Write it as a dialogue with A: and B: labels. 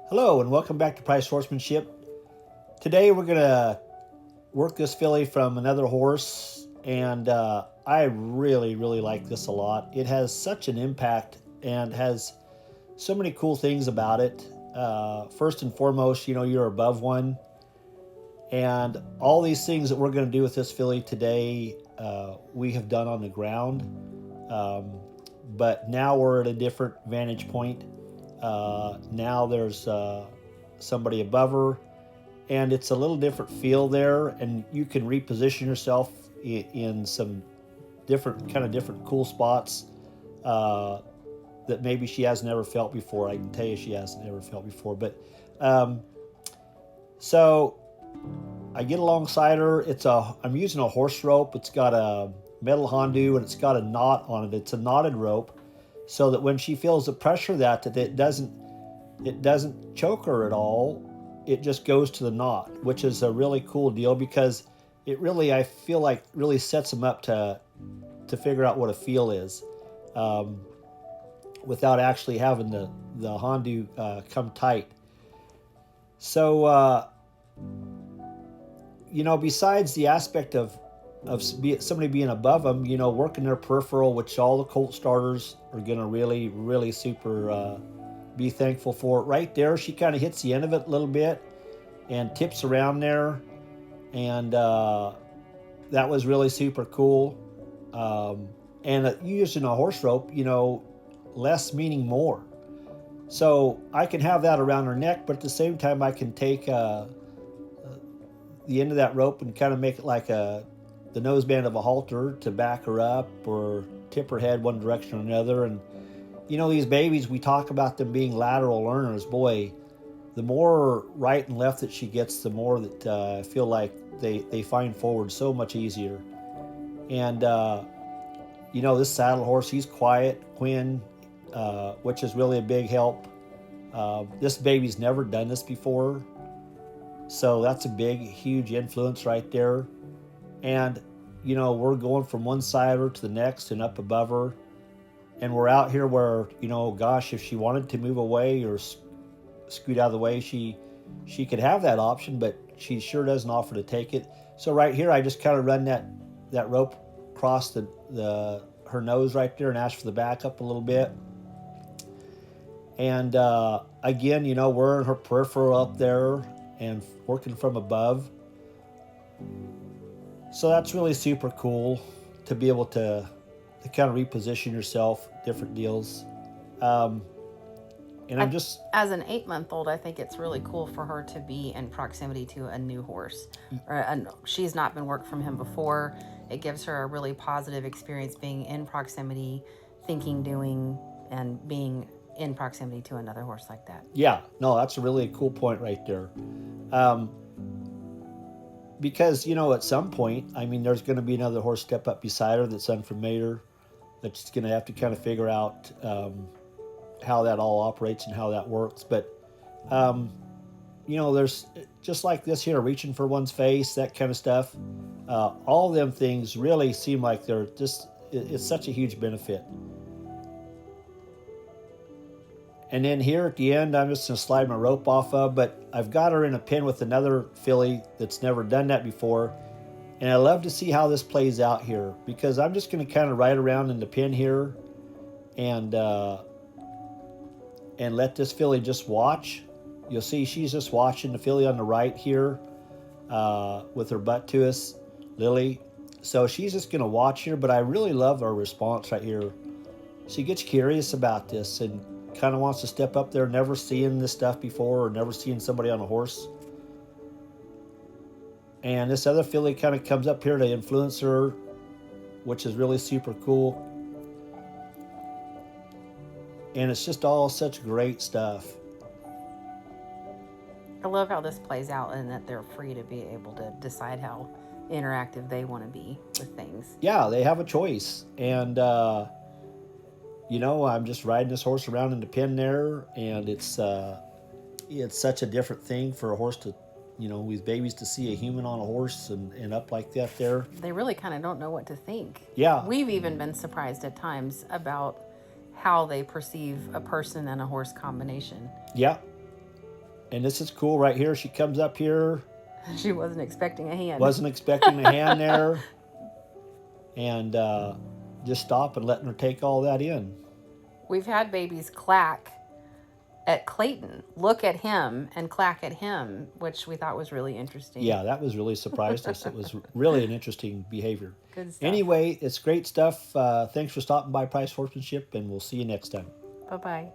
A: Hello and welcome back to Price Horsemanship. Today we're going to work this filly from another horse, and I really like this a lot. It has such an impact and has so many cool things about it. First and foremost, you're above one, and all these things that we're going to do with this filly today, we have done on the ground. But now we're at a different vantage point. Now there's somebody above her, and it's a little different feel there, and you can reposition yourself in some different cool spots that maybe she has never felt before. I can tell you she hasn't ever felt before. But so I get alongside her. I'm using a horse rope. It's got a metal Hondu and it's got a knot on it. It's a knotted rope, so that when she feels the pressure that it doesn't choke her at all. It just goes to the knot, which is a really cool deal because I feel like really sets them up to figure out what a feel is, without actually having the Hondu come tight. So besides the aspect of somebody being above them, working their peripheral, which all the colt starters are going to really super be thankful for. Right there, she kind of hits the end of it a little bit and tips around there, and that was really super cool. And using a horse rope, less meaning more. So I can have that around her neck, but at the same time I can take the end of that rope and kind of make it like the noseband of a halter to back her up or tip her head one direction or another. And these babies, we talk about them being lateral learners. Boy, the more right and left that she gets, the more that I feel like they find forward so much easier. And this saddle horse, he's quiet, Quinn, which is really a big help. This baby's never done this before, so that's a huge influence right there. And we're going from one side of her to the next and up above her, and we're out here where gosh, if she wanted to move away or scoot out of the way, she could have that option, but she sure doesn't offer to take it. So right here, I just kind of run that rope across her nose right there and ask for the back up a little bit. And again, we're in her peripheral up there and working from above. So that's really super cool to be able to kind of reposition yourself, different deals. And I'm just...
B: As an 8-month-old, I think it's really cool for her to be in proximity to a new horse. She's not been worked from him before. It gives her a really positive experience being in proximity, thinking, doing, and being in proximity to another horse like that.
A: Yeah, no, that's a really cool point right there. Because, at some point, there's going to be another horse step up beside her that's unfamiliar, that's going to have to kind of figure out how that all operates and how that works. But, there's just like this here, reaching for one's face, that kind of stuff. All of them things really seem like it's such a huge benefit. And then here at the end, I'm just going to slide my rope off of, but I've got her in a pen with another filly that's never done that before. And I love to see how this plays out here, because I'm just going to kind of ride around in the pen here and let this filly just watch. You'll see she's just watching the filly on the right here with her butt to us, Lily. So she's just going to watch here, but I really love her response right here. She gets curious about this and kind of wants to step up there, never seeing this stuff before or never seeing somebody on a horse. And this other filly kind of comes up here to influence her, which is really super cool. And it's just all such great stuff.
B: I love how this plays out and that they're free to be able to decide how interactive they want to be with things.
A: Yeah, they have a choice. And I'm just riding this horse around in the pen there, and it's such a different thing for a horse to, with babies, to see a human on a horse and up like that there.
B: They really kind of don't know what to think.
A: Yeah.
B: We've even been surprised at times about how they perceive a person and a horse combination.
A: Yeah. And this is cool right here. She comes up here,
B: She wasn't expecting a hand.
A: wasn't expecting a hand there, and just stop and letting her take all that in.
B: We've had babies clack at Clayton, look at him and clack at him, which we thought was really interesting.
A: Yeah, that was really surprised us. It was really an interesting behavior.
B: Good stuff.
A: Anyway, it's great stuff. Thanks for stopping by Price Horsemanship, and we'll see you next time.
B: Bye-bye.